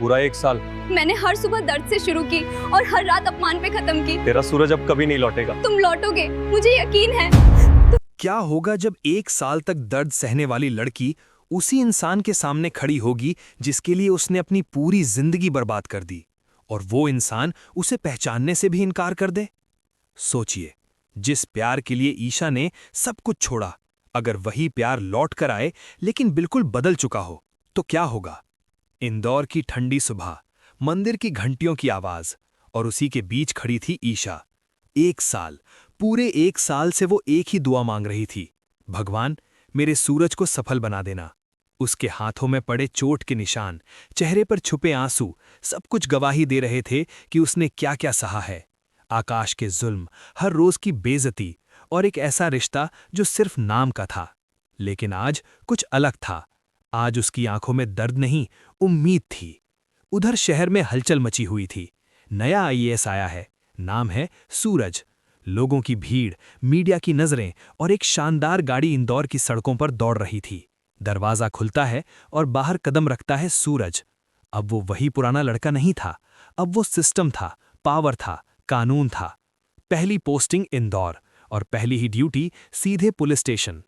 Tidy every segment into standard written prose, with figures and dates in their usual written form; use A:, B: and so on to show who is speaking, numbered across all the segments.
A: पूरा 1 साल।
B: मैंने हर सुबह दर्द से शुरू की और हर रात अपमान पे खत्म की।
A: तेरा सूरज अब कभी नहीं लौटेगा।
B: तुम लौटोगे, मुझे यकीन है।
C: क्या होगा जब 1 साल तक दर्द सहने वाली लड़की उसी इंसान के सामने खड़ी होगी जिसके लिए उसने अपनी पूरी जिंदगी बर्बाद कर दी, और वो इंसान उसे पहचानने से भी इनकार कर दे? सोचिए, जिस प्यार के लिए ईशा ने सब कुछ छोड़ा, अगर वही प्यार लौट कर आए लेकिन बिल्कुल बदल चुका हो, तो क्या होगा? इंदौर की ठंडी सुबह, मंदिर की घंटियों की आवाज, और उसी के बीच खड़ी थी ईशा। 1 साल, पूरे 1 साल से वो एक ही दुआ मांग रही थी, भगवान मेरे सूरज को सफल बना देना। उसके हाथों में पड़े चोट के निशान, चेहरे पर छुपे आंसू, सब कुछ गवाही दे रहे थे कि उसने क्या क्या सहा है। आकाश के जुल्म, हर रोज की बेइज्जती, और एक ऐसा रिश्ता जो सिर्फ नाम का था। लेकिन आज कुछ अलग था। आज उसकी आंखों में दर्द नहीं, उम्मीद थी। उधर शहर में हलचल मची हुई थी। नया आईएएस आया है, नाम है सूरज। लोगों की भीड़, मीडिया की नजरें, और एक शानदार गाड़ी इंदौर की सड़कों पर दौड़ रही थी। दरवाजा खुलता है और बाहर कदम रखता है सूरज। अब वो वही पुराना लड़का नहीं था, अब वो सिस्टम था, पावर था, कानून था। पहली पोस्टिंग इंदौर, और पहली ही ड्यूटी सीधे पुलिस स्टेशन।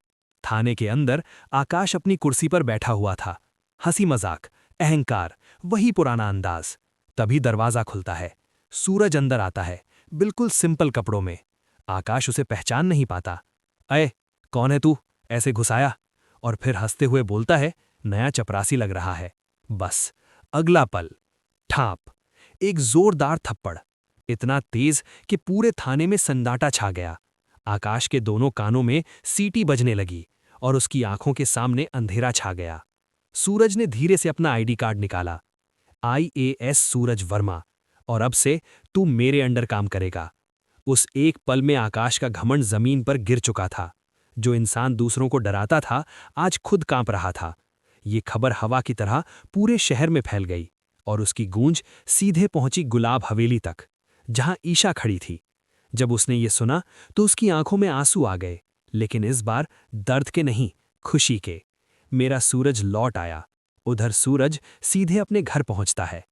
C: थाने के अंदर आकाश अपनी कुर्सी पर बैठा हुआ था। हंसी मजाक, अहंकार, वही पुराना अंदाज। तभी दरवाजा खुलता है, सूरज अंदर आता है, बिल्कुल सिंपल कपड़ों में। आकाश उसे पहचान नहीं पाता। अये, कौन है तू? ऐसे घुसाया, और फिर हंसते हुए बोलता है, नया चपरासी लग रहा है। बस अगला पल, ठाप, एक जोरदार थप्पड़, इतना तेज कि पूरे थाने में सन्नाटा छा गया। आकाश के दोनों कानों में सीटी बजने लगी, और उसकी आंखों के सामने अंधेरा छा गया। सूरज ने धीरे से अपना आईडी कार्ड निकाला। आईएएस सूरज वर्मा, और अब से तू मेरे अंडर काम करेगा। उस एक पल में आकाश का घमंड जमीन पर गिर चुका था। जो इंसान दूसरों को डराता था, आज खुद कांप रहा था। ये खबर हवा की तरह पूरे शहर में फैल गई, और उसकी गूंज सीधे पहुंची गुलाब हवेली तक, जहां ईशा खड़ी थी। जब उसने ये सुना तो उसकी आंखों में आंसू आ गए, लेकिन इस बार दर्द के नहीं, खुशी के। मेरा सूरज लौट आया। उधर सूरज सीधे अपने घर पहुंचता है।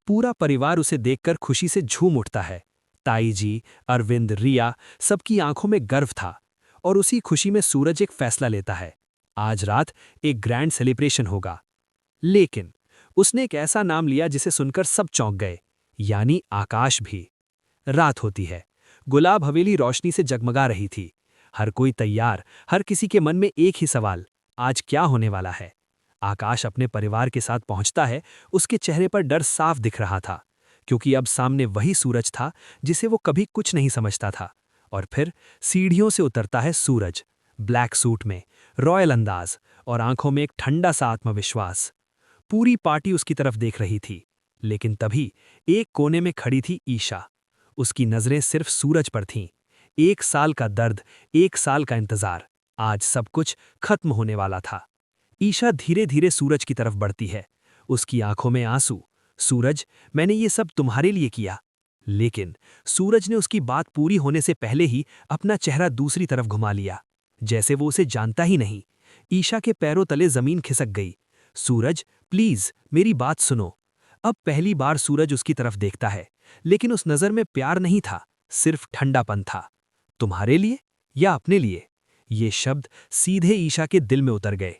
C: पूरा परिवार उसे देखकर खुशी से झूम उठता है। ताई जी, अरविंद, रिया, सबकी आंखों में गर्व था। और उसी खुशी में सूरज एक फैसला लेता है, आज रात एक ग्रैंड सेलिब्रेशन होगा। लेकिन उसने एक ऐसा नाम लिया जिसे सुनकर सब चौंक गए, यानी आकाश भी। रात होती है, गुलाब हवेली रोशनी से जगमगा रही थी। हर कोई तैयार, हर किसी के मन में एक ही सवाल, आज क्या होने वाला है? आकाश अपने परिवार के साथ पहुंचता है। उसके चेहरे पर डर साफ दिख रहा था, क्योंकि अब सामने वही सूरज था जिसे वो कभी कुछ नहीं समझता था। और फिर सीढ़ियों से उतरता है सूरज, ब्लैक सूट में, रॉयल अंदाज, और आंखों में एक ठंडा सा आत्मविश्वास। पूरी पार्टी उसकी तरफ देख रही थी, लेकिन तभी एक कोने में खड़ी थी ईशा। उसकी नजरें सिर्फ सूरज पर थीं। 1 साल का दर्द, 1 साल का इंतजार, आज सब कुछ खत्म होने वाला था। ईशा धीरे धीरे सूरज की तरफ बढ़ती है, उसकी आंखों में आंसू। सूरज, मैंने ये सब तुम्हारे लिए किया। लेकिन सूरज ने उसकी बात पूरी होने से पहले ही अपना चेहरा दूसरी तरफ घुमा लिया, जैसे वो उसे जानता ही नहीं। ईशा के पैरों तले जमीन खिसक गई। सूरज, प्लीज मेरी बात सुनो। अब पहली बार सूरज उसकी तरफ देखता है, लेकिन उस नजर में प्यार नहीं था, सिर्फ ठंडापन था। तुम्हारे लिए या अपने लिए? ये शब्द सीधे ईशा के दिल में उतर गए।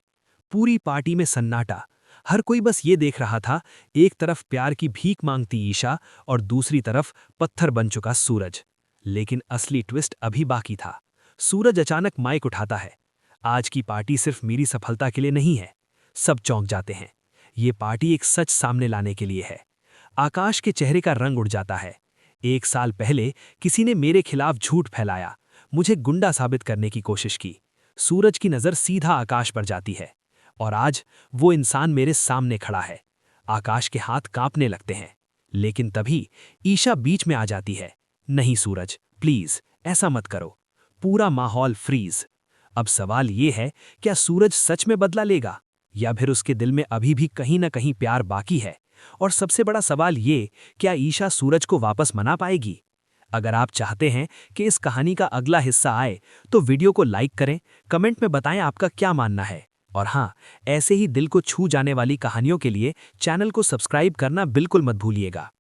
C: पूरी पार्टी में सन्नाटा, हर कोई बस ये देख रहा था। एक तरफ प्यार की भीख मांगती ईशा, और दूसरी तरफ पत्थर बन चुका सूरज। लेकिन असली ट्विस्ट अभी बाकी था। सूरज अचानक माइक उठाता है, आज की पार्टी सिर्फ मेरी सफलता के लिए नहीं है। सब चौंक जाते हैं। ये पार्टी एक सच सामने लाने के लिए है। आकाश के चेहरे का रंग उड़ जाता है। 1 साल पहले किसी ने मेरे खिलाफ झूठ फैलाया, मुझे गुंडा साबित करने की कोशिश की। सूरज की नजर सीधा आकाश पर जाती है, और आज वो इंसान मेरे सामने खड़ा है। आकाश के हाथ कांपने लगते हैं, लेकिन तभी ईशा बीच में आ जाती है। नहीं सूरज, प्लीज ऐसा मत करो। पूरा माहौल फ्रीज। अब सवाल ये है, क्या सूरज सच में बदला लेगा, या फिर उसके दिल में अभी भी कहीं ना कहीं प्यार बाकी है? और सबसे बड़ा सवाल ये, क्या ईशा सूरज को वापस मना पाएगी? अगर आप चाहते हैं कि इस कहानी का अगला हिस्सा आए, तो वीडियो को लाइक करें, कमेंट में बताएं आपका क्या मानना है।
A: और हाँ, ऐसे ही दिल को छू जाने वाली कहानियों के लिए चैनल को सब्सक्राइब करना बिल्कुल मत भूलिएगा।